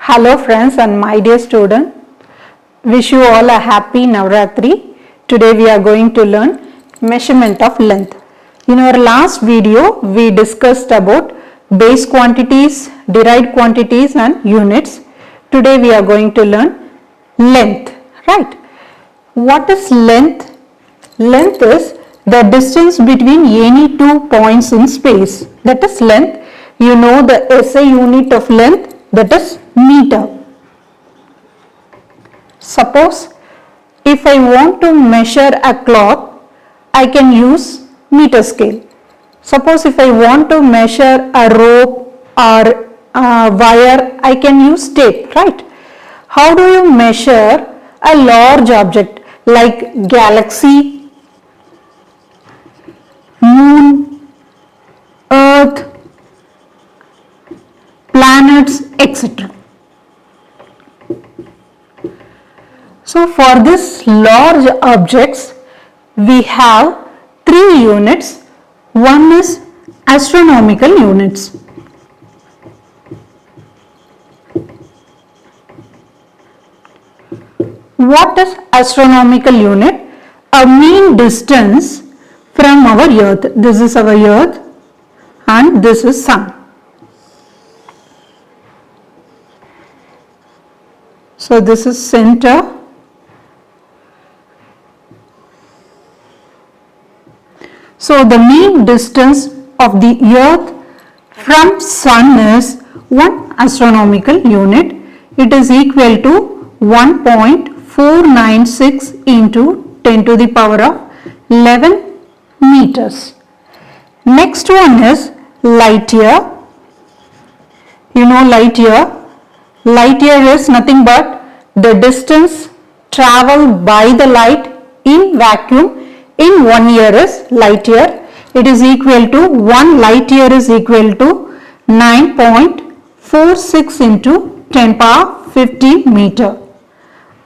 Hello friends and my dear student, wish you all a happy Navratri. Today we are going to learn measurement of length. In our last video we discussed about base quantities, derived quantities and units. Today we are going to learn length, right? What is length? Length is the distance between any two points in space. That is length. You know the SI unit of length, that is meter. Suppose if I want to measure a cloth, I can use meter scale. Suppose if I want to measure a rope or a wire, I can use tape, right? How do you measure a large object like galaxy, moon, earth, planets, etc. So for this large objects, we have three units. One is astronomical units. What is astronomical unit? A mean distance from our earth. This is our earth and this is sun. So this is center. So the mean distance of the earth from sun is 1 astronomical unit. It is equal to 1.496 into 10 to the power of 11 meters. Next one is light year. You know light year. Light year is nothing but the distance travelled by the light in vacuum in 1 year is light year. It is equal to 1 light year is equal to 9.46 into 10 power 15 meter.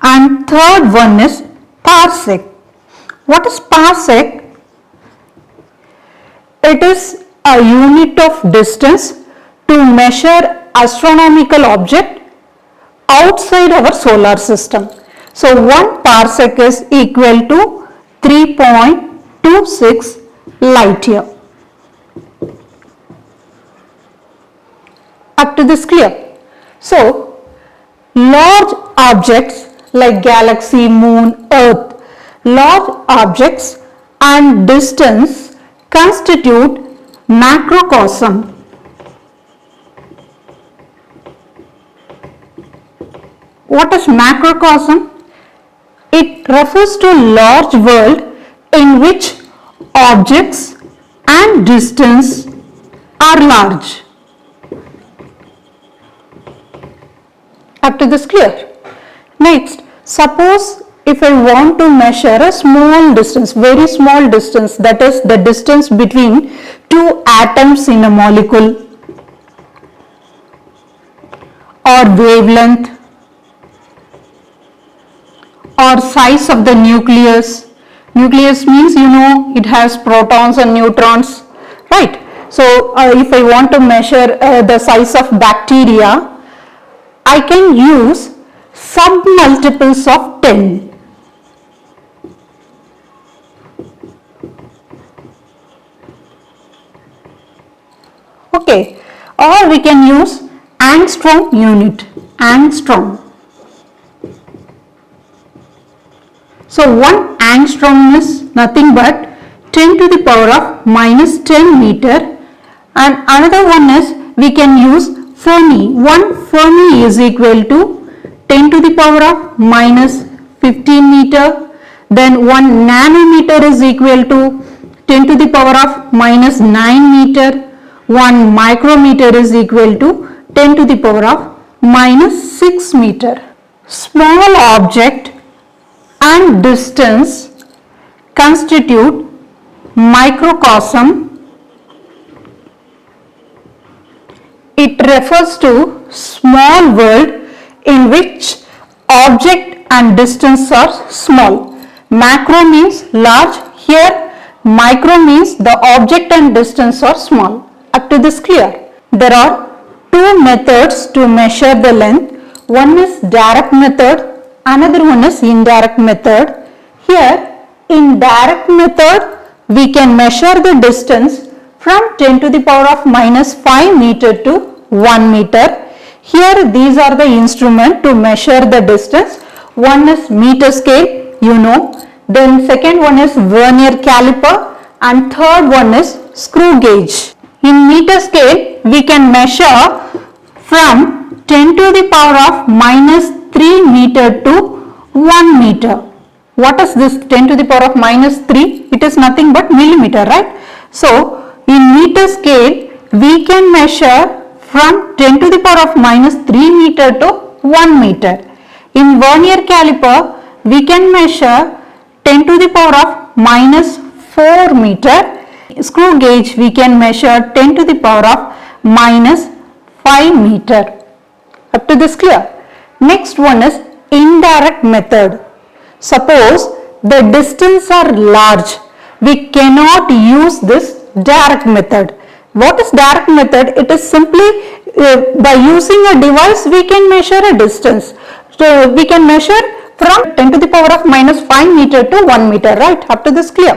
And third one is parsec. What is parsec? It is a unit of distance to measure astronomical object outside our solar system. So 1 parsec is equal to 3.26 light year. Up to this clear? So large objects like galaxy, moon, earth, large objects and distance constitute macrocosm. What is macrocosm? It refers to large world in which objects and distance are large. Up to this clear? Next, suppose if I want to measure a small distance, very small distance, that is the distance between two atoms in a molecule or wavelength or size of the nucleus. Nucleus means it has protons and neutrons, right? So if I want to measure the size of bacteria, I can use submultiples of 10. Okay, or we can use angstrom unit, angstrom. So 1 angstrom is nothing but 10 to the power of minus 10 meter, and another one is we can use Fermi. 1 Fermi is equal to 10 to the power of minus 15 meter. Then 1 nanometer is equal to 10 to the power of minus 9 meter. 1 micrometer is equal to 10 to the power of minus 6 meter. Small object and distance constitute microcosm. It refers to small world in which object and distance are small. Macro means large. Here micro means the object and distance are small. Up to this clear? There are two methods to measure the length. One is direct method, another one is indirect method. Here in direct method we can measure the distance from 10 to the power of minus 5 meter to 1 meter. Here these are the instrument to measure the distance. One is meter scale, you know. Then second one is vernier caliper and third one is screw gauge. In meter scale we can measure from 10 to the power of minus 3 meter to 1 meter. What is this 10 to the power of minus 3? It is nothing but millimeter, right? So in meter scale we can measure from 10 to the power of minus 3 meter to 1 meter. In vernier caliper we can measure 10 to the power of minus 4 meter. Screw gauge we can measure 10 to the power of minus 5 meter. Up to this clear? Next one is indirect method. Suppose the distance are large, we cannot use this direct method. What is direct method? It is simply by using a device we can measure a distance. So we can measure from 10 to the power of minus 5 meter to 1 meter, right? Up to this clear?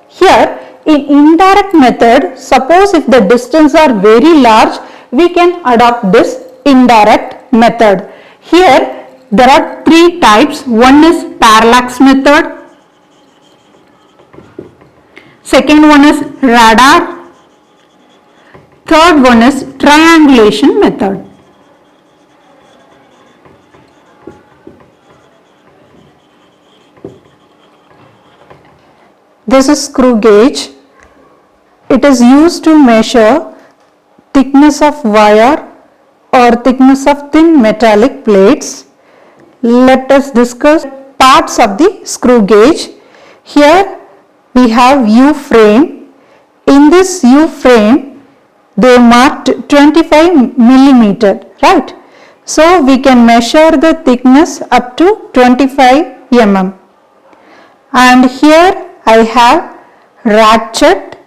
Here in indirect method, suppose if the distance are very large, we can adopt this indirect method. Here there are three types. One is parallax method, second one is radar, third one is triangulation method. This is screw gauge. It is used to measure thickness of wire or thickness of thin metallic plates. Let us discuss parts of the screw gauge. Here we have U frame. In this U frame they marked 25 millimeter, right? So we can measure the thickness up to 25 mm. And here I have ratchet.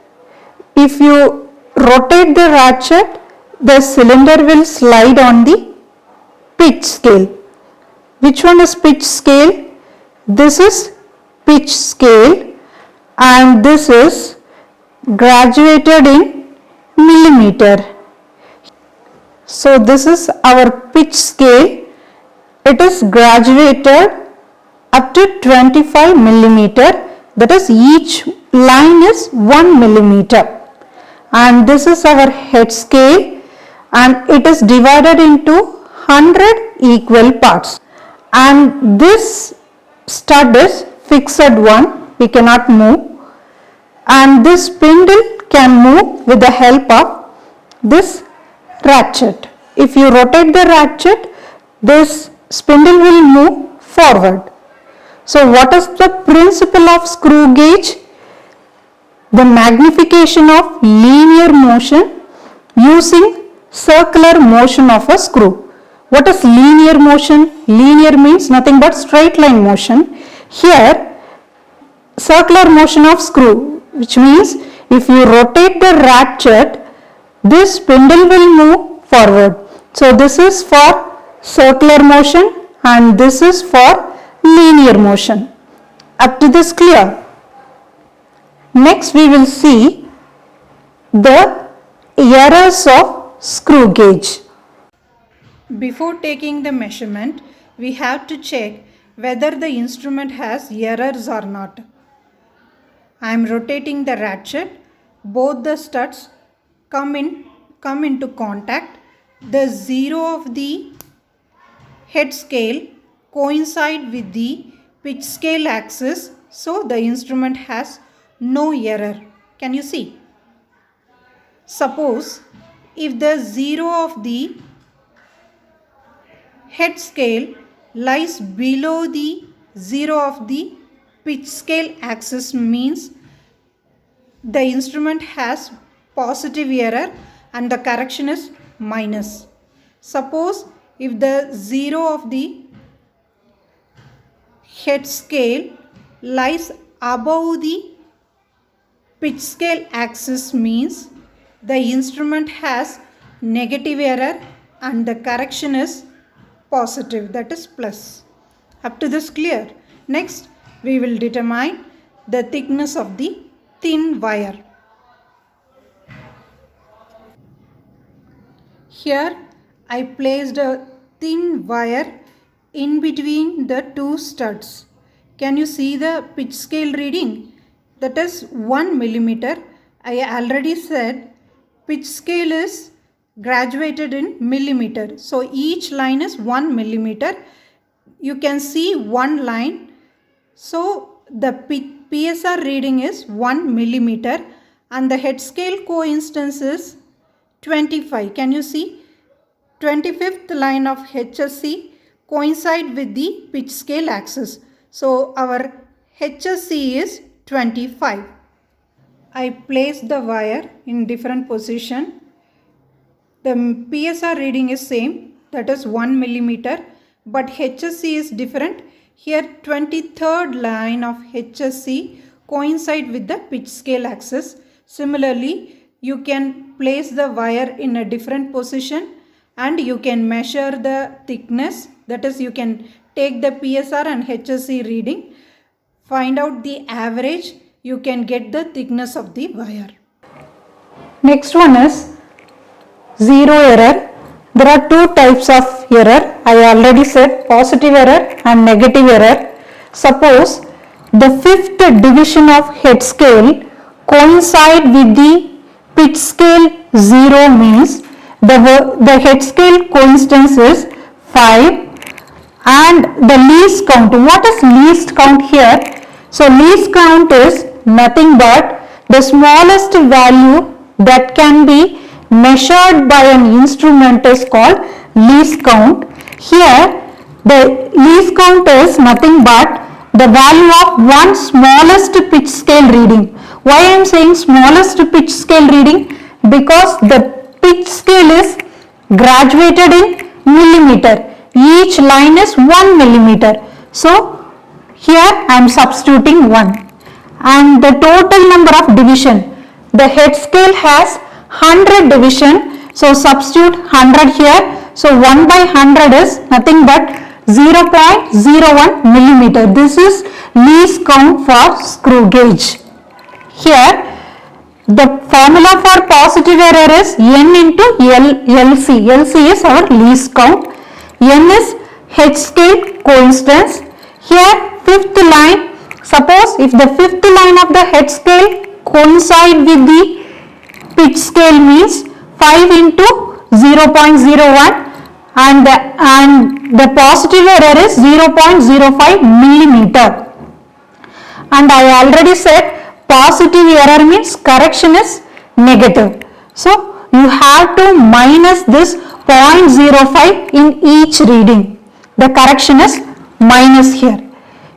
If you rotate the ratchet, the cylinder will slide on the pitch scale. Which one is pitch scale? This is pitch scale and this is graduated in millimeter. So this is our pitch scale. It is graduated up to 25 millimeter. That is each line is 1 millimeter. And this is our head scale and it is divided into 100 equal parts. And this stud is fixed one, we cannot move. And this spindle can move with the help of this ratchet. If you rotate the ratchet, this spindle will move forward. So what is the principle of screw gauge? The magnification of linear motion using circular motion of a screw. What is linear motion? Linear means nothing but straight line motion. Here circular motion of screw, which means if you rotate the ratchet, this spindle will move forward. So this is for circular motion and this is for linear motion. Up to this clear? Next we will see the errors of screw gauge. Before taking the measurement, we have to check whether the instrument has errors or not. I am rotating the ratchet. Both the studs come into contact. The zero of the head scale coincide with the pitch scale axis, so the instrument has no error. Can you see? Suppose if the zero of the head scale lies below the zero of the pitch scale axis, means the instrument has positive error and the correction is minus. Suppose if the zero of the head scale lies above the pitch scale axis, means the instrument has negative error and the correction is positive, that is plus. Up to this clear? Next, we will determine the thickness of the thin wire. Here I placed a thin wire in between the two studs. Can you see the pitch scale reading? That is 1 millimeter. I already said pitch scale is graduated in millimeter. So each line is 1 millimeter. You can see one line. So the PSR reading is 1 millimeter and the head scale coincidence is 25. Can you see? 25th line of HSC coincide with the pitch scale axis. So our HSC is 25. I placed the wire in different position. The PSR reading is same, that is 1 millimeter, but HSC is different. Here 23rd line of HSC coincide with the pitch scale axis. Similarly, you can place the wire in a different position and you can measure the thickness, that is you can take the PSR and HSC reading, find out the average, you can get the thickness of the wire. Next one is zero error. There are two types of error. I already said positive error and negative error. Suppose the fifth division of head scale coincide with the pitch scale 0 means the head scale coincidence is 5 and the least count. What is least count here? So least count is nothing but the smallest value that can be measured by an instrument is called least count. Here the least count is nothing but the value of one smallest pitch scale reading. Why I am saying smallest pitch scale reading? Because the pitch scale is graduated in millimeter. Each line is 1 millimeter. So here I am substituting 1. And the total number of division. The head scale has 100 division. So substitute 100 here. So 1 by 100 is nothing but 0.01 millimeter. This is least count for screw gauge. Here the formula for positive error is N into LC. LC is our least count. N is head scale coincidence. Here fifth line, suppose if the fifth line of the head scale coincide with the pitch scale means 5 into 0.01 and the positive error is 0.05 millimeter. And I already said positive error means correction is negative. So you have to minus this 0.05 in each reading. The correction is minus here.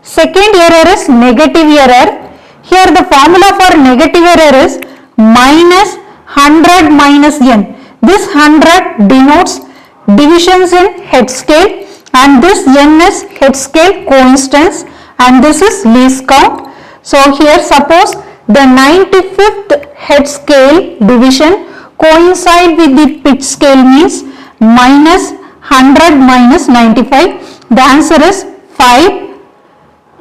Second error is negative error. Here the formula for negative error is minus 100 minus n. This 100 denotes divisions in head scale and this n is head scale coincidence and this is least count. So here suppose the 95th head scale division coincide with the pitch scale means minus 100 minus 95. The answer is 5.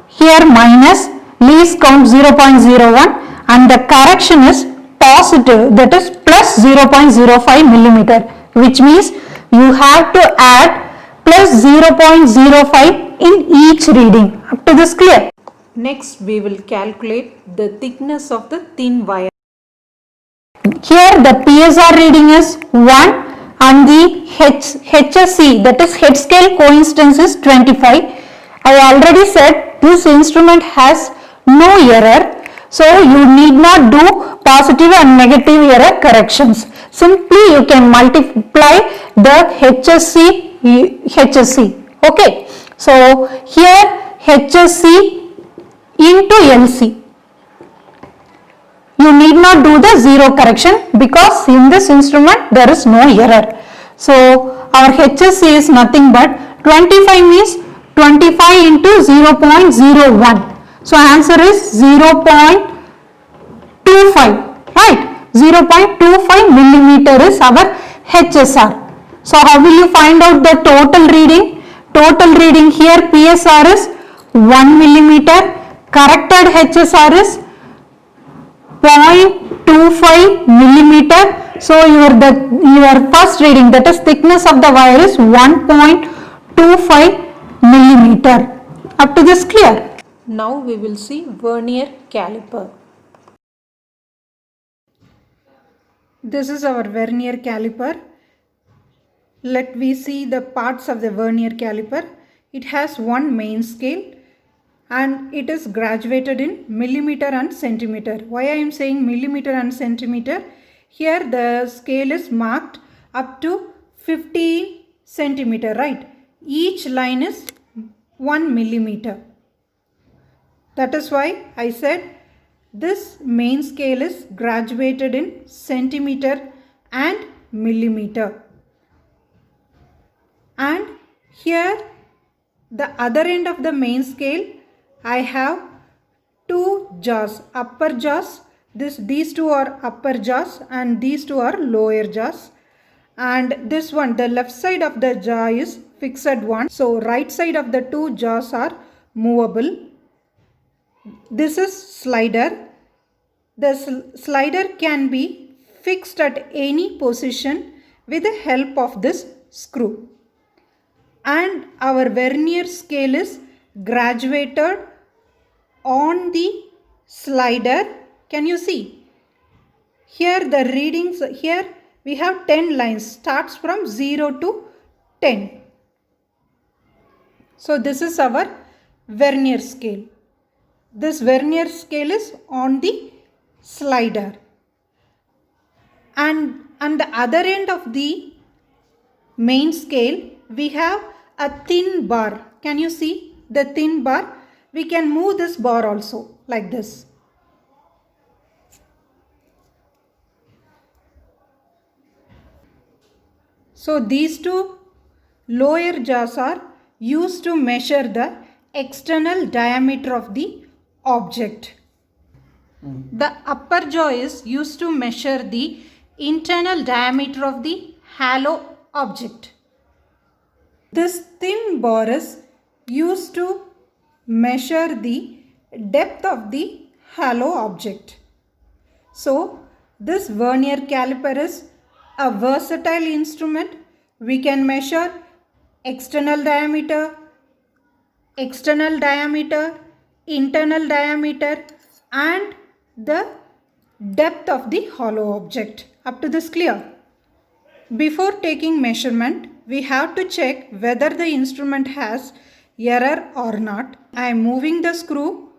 Here minus least count 0.01 and the correction is positive, that is plus 0.05 millimeter, which means you have to add plus 0.05 in each reading. Up to this clear? Next we will calculate the thickness of the thin wire. Here the PSR reading is 1 and the HSC, that is head scale coincidence, is 25. I already said this instrument has no error. So you need not do positive and negative error corrections. Simply you can multiply the HSC. Okay. So here HSC into LC. You need not do the zero correction because in this instrument there is no error. So our HSC is nothing but 25 means 25 into 0.01. So answer is 0.25, right? 0.25 millimeter is our HSR. So how will you find out the total reading? total reading here PSR is 1 millimeter, corrected HSR is 0.25 millimeter. So your first reading, that is thickness of the wire, is 1.25 millimeter. Up to this clear? Now we will see vernier caliper. This is our vernier caliper. Let we see the parts of the vernier caliper. It has one main scale and it is graduated in millimeter and centimeter. Why I am saying millimeter and centimeter? Here the scale is marked up to 15 centimeter, right? Each line is 1 millimeter. That is why I said this main scale is graduated in centimeter and millimeter. And here the other end of the main scale, I have two jaws, upper jaws. These two are upper jaws and these two are lower jaws. And this one, the left side of the jaw is fixed one. So right side of the two jaws are movable. This is slider. The slider can be fixed at any position with the help of this screw. And our vernier scale is graduated on the slider. Can you see? Here the readings, here we have 10 lines, starts from 0 to 10. So this is our vernier scale. This vernier scale is on the slider. And on the other end of the main scale, we have a thin bar. Can you see the thin bar? We can move this bar also like this. So these two lower jaws are used to measure the external diameter of the object. The upper jaw is used to measure the internal diameter of the hollow object. This thin bar is used to measure the depth of the hollow object. So this vernier caliper is a versatile instrument. We can measure external diameter, internal diameter and the depth of the hollow object. Up to this clear? Before taking measurement, we have to check whether the instrument has error or not. I am moving the screw.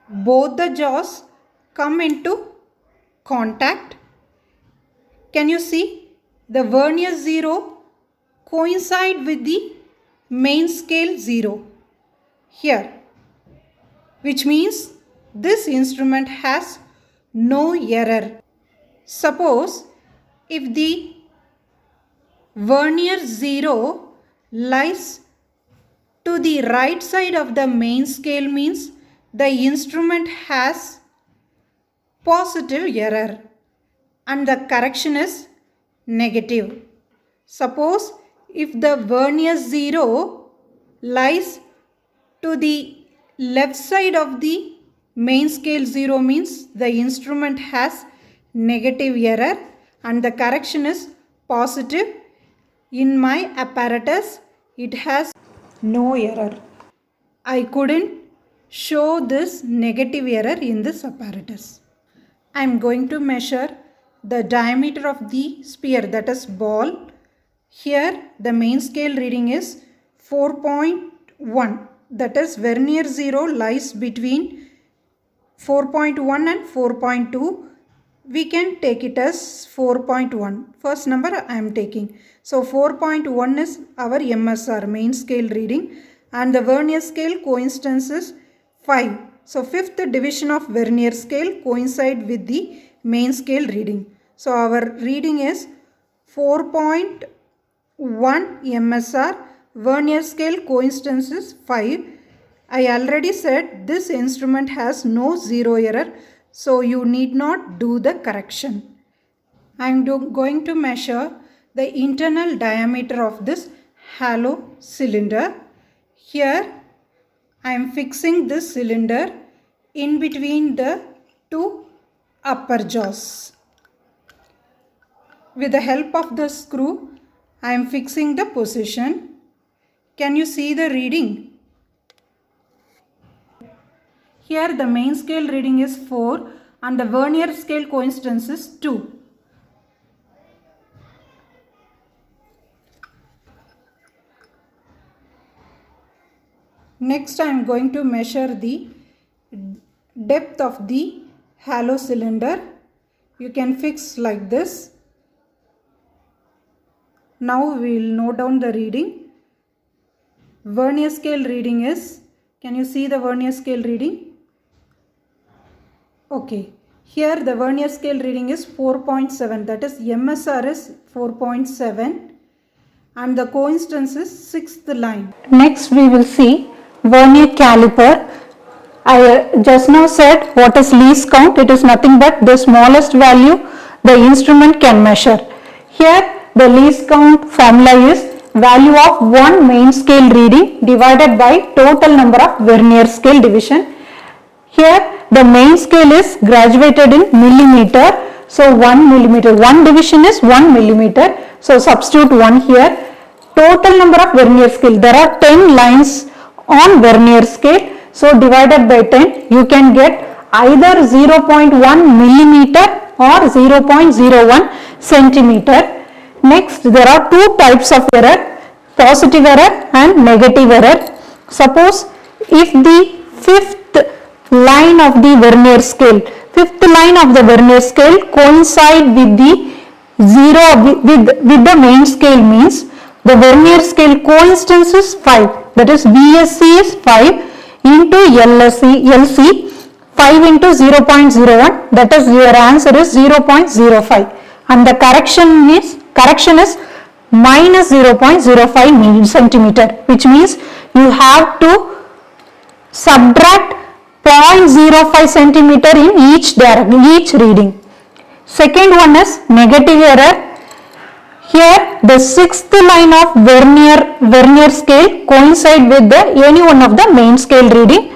Both the jaws come into contact. Can you see? The vernier 0 coincide with the main scale 0 here, which means this instrument has no error. Suppose if the vernier 0 lies to the right side of the main scale, means the instrument has positive error and the correction is negative. Suppose if the vernier 0 lies to the left side of the main scale 0, means the instrument has negative error and the correction is positive. In my apparatus, it has no error. I couldn't show this negative error in this apparatus. I am going to measure the diameter of the sphere, that is ball. Here the main scale reading is 4.1. That is vernier 0 lies between 4.1 and 4.2. We can take it as 4.1. First number I am taking. So 4.1 is our MSR, main scale reading, and the vernier scale coincidence is 5. So fifth division of vernier scale coincide with the main scale reading. So our reading is 4.1 MSR, vernier scale coincidence is 5. I already said this instrument has no zero error, so you need not do the correction. I am going to measure the internal diameter of this hollow cylinder. Here I am fixing this cylinder in between the two upper jaws. With the help of the screw, I am fixing the position. Can you see the reading? Here the main scale reading is 4 and the vernier scale coincidence is 2. Next I am going to measure the depth of the hollow cylinder. You can fix like this. Now we will note down the reading. Vernier scale reading is, can you see the vernier scale reading? Okay, here the vernier scale reading is 4.7, that is MSR is 4.7 and the coincidence is 6th line. Next we will see vernier caliper. I just now said what is least count. It is nothing but the smallest value the instrument can measure. Here the least count formula is value of one main scale reading divided by total number of vernier scale division. Here the main scale is graduated in millimeter. So 1 millimeter, one division is 1 millimeter. So substitute 1 here. Total number of vernier scale, there are 10 lines on vernier scale. So divided by 10, you can get either 0.1 millimeter or 0.01 centimeter. Next, there are two types of error, positive error and negative error. Suppose if the fifth line of the vernier scale, coincide with the with the main scale, means the vernier scale coincidence is 5, that is VSC is 5 into LC 5 into 0.01, that is your answer is 0.05 and the correction is minus 0.05 centimeter, which means you have to subtract 0.05 centimeter in each reading. Second one is negative error. Here the sixth line of vernier scale coincide with any one of the main scale reading.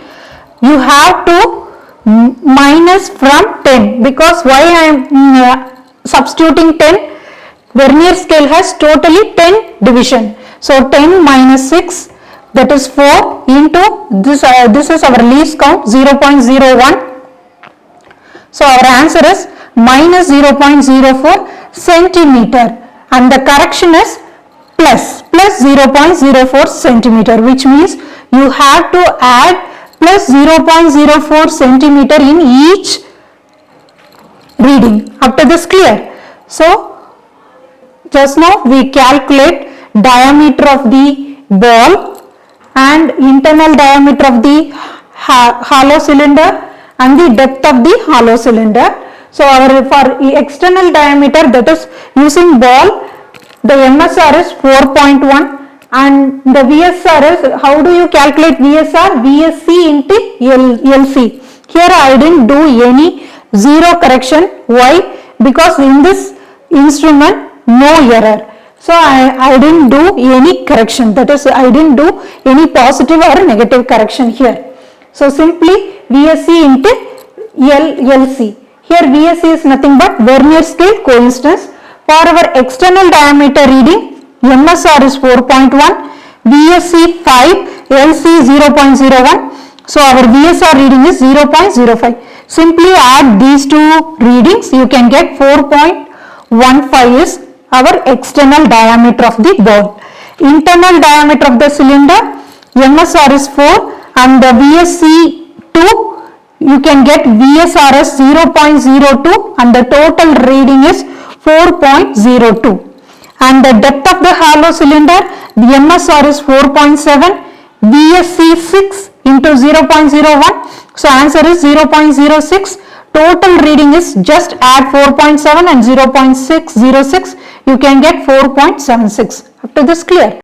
You have to minus from 10, because why I am substituting 10? Vernier scale has totally 10 division. So 10 minus 6, that is 4 into this is our least count 0.01. So our answer is minus 0.04 centimeter and the correction is plus 0.04 centimeter, which means you have to add plus 0.04 centimeter in each reading. Up to this clear? So just now we calculate diameter of the ball and internal diameter of the hollow cylinder and the depth of the hollow cylinder. So for external diameter, that is using ball, the MSR is 4.1 and the VSR is, how do you calculate VSR? VSC into LC. Here I didn't do any zero correction. Why? Because in this instrument no error. So I didn't do any correction, that is I didn't do any positive or negative correction here. So simply VSC into LC. Here VSC is nothing but vernier scale coincidence. For our external diameter reading, MSR is 4.1, VSC 5, LC 0.01. So our VSR reading is 0.05. Simply add these two readings, you can get 4.15 is our external diameter of the ball. Internal diameter of the cylinder, MSR is 4 and the VSC 2, you can get VSR as 0.02 and the total reading is 4.02. And the depth of the hollow cylinder, the MSR is 4.7, VSC 6 into 0.01. So answer is 0.06. Total reading is just add 4.7 and 0.606. You can get 4.76. Up to this clear?